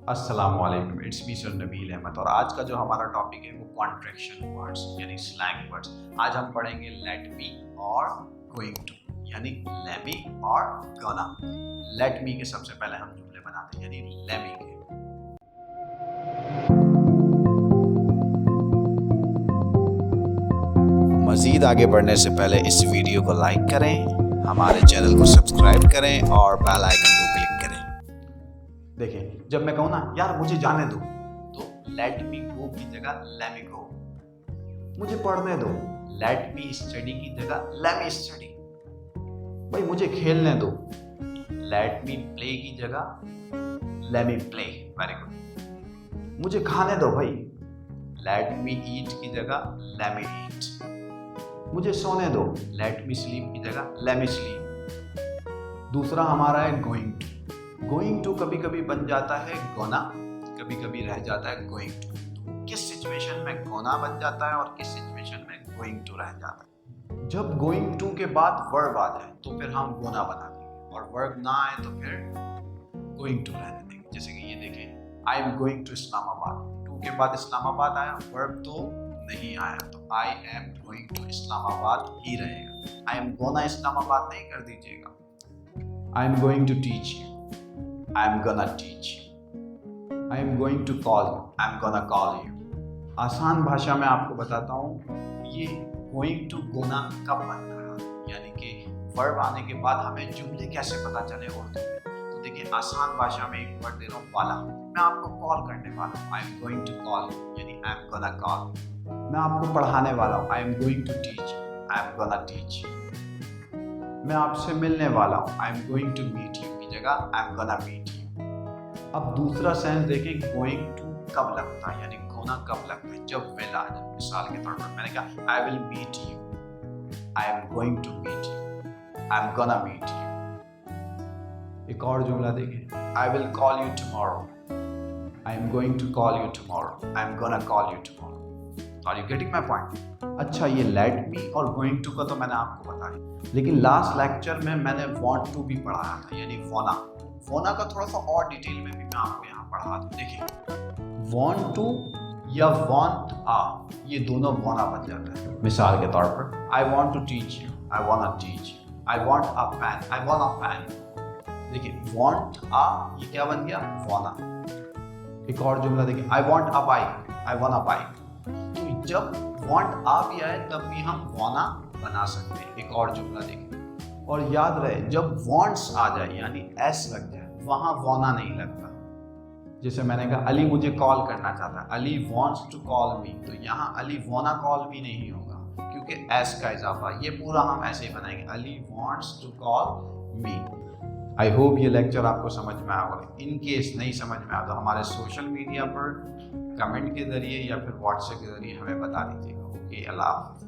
अस्सलामुअलैकुम, it's me sir Nabeel Ahmed और आज का जो हमारा टॉपिक है वो कॉन्ट्रैक्शन वर्ड्स यानी स्लैंग वर्ड्स। आज हम पढ़ेंगे लेट मी और गोइंग टू यानी लेमी और गोना। लेट मी के सबसे पहले हम जुमले बनाते हैं यानी लेमी के। मज़ीद आगे बढ़ने से पहले इस वीडियो को लाइक करें, हमारे चैनल को सब्सक्राइब करें और बेल आइकन को क्लिक करें। देखिए, जब मैं कहूँ ना यार मुझे जाने दो, तो लेट मी गो की जगह लेट मी गो। मुझे पढ़ने दो, लेट मी स्टडी की जगह लेट मी स्टडी। भाई मुझे खेलने दो, लेट मी प्ले की जगह let me play. Very good. मुझे खाने दो भाई, लेट मी ईट की जगह लेट मी ईट। मुझे सोने दो, लेट मी स्लीप की जगह लेट मी स्लीप। दूसरा हमारा है गोइंग टू। गोइंग टू कभी कभी बन जाता है गोना, कभी कभी रह जाता है गोइंग टू। किस सिचुएशन में गोना बन जाता है और किस सिचुएशन में गोइंग टू रह जाता है? जब गोइंग टू के बाद वर्ब आ जाए तो फिर हम गोना बना देंगे, और वर्ब ना आए तो फिर गोइंग टू रहने देंगे। जैसे कि ये देखें, I am going to Islamabad. To के बाद इस्लामाबाद आया, वर्ब तो नहीं आया, तो I am going to Islamabad ही रहेगा। आई एम गोना इस्लामाबाद नहीं कर दीजिएगा। I am going to teach you, I am gonna teach you. I am going to call you. I am gonna call you. आसान भाषा में आपको बताता हूँ ये going to gonna कब बन रहा है, यानी कि वर्ब आने के बाद हमें जुमले कैसे पता चले उर्दू में। तो देखिए, आसान भाषा में एक वर्ड दे रहा हूँ वाला। मैं आपको कॉल करने वाला हूँ, I am going to call you, यानी I am gonna call you। मैं आपको पढ़ाने वाला हूँ, I am going to teach you, I am gonna teach you। मैं आपसे मिलने वाला हूँ, I am going to meet you की जगह I am gonna meet you। अब दूसरा सेंस देखें, गोइंग टू कब लगता है, यानी गोना कब लगता है, जब विल आ जाए। मिसाल के तौर पर मैंने कहा I will meet you, I am going to meet you, I am gonna meet you. एक और जुमला देखें, I will call you tomorrow, I am going to call you tomorrow, I am gonna call you tomorrow. Are you getting my point? अच्छा, ये late me और going to का तो मैंने आपको बताया, लेकिन लास्ट लेक्चर में मैंने वांट टू भी पढ़ाया था, यानी वोना। वोना का थोड़ा सा और डिटेल में भी मैं आपको यहाँ पढ़ा दूँ। देखिए, वांट टू या वांट आ, ये दोनों वोना बन जाता है। मिसाल के तौर पर I want to teach you, I want to teach you, I want a pen, I want a pen. देखिए, वांट आ ये क्या बन गया, वोना। एक और जुमला देखिए, I want a bike, I want a bike. तो जब वांट आ भी आए तब भी हम वोना बना सकते हैं। एक और जुमला देखिए, और याद रहे जब वॉन्ट्स आ जाए यानी एस लग जाए, वहां वोना नहीं लगता। जैसे मैंने कहा अली मुझे कॉल करना चाहता है, Ali wants to call me, तो यहाँ अली वोना कॉल मी नहीं होगा क्योंकि एस का इजाफा। ये पूरा हम ऐसे ही बनाएंगे, Ali wants to call me. I hope ये लेक्चर आपको समझ में आया होगा। इन केस नहीं समझ में आया तो हमारे सोशल मीडिया पर कमेंट के जरिए या फिर व्हाट्सएप के जरिए हमें बता दीजिएगा। ओके, अल्लाह हाफ़िज़।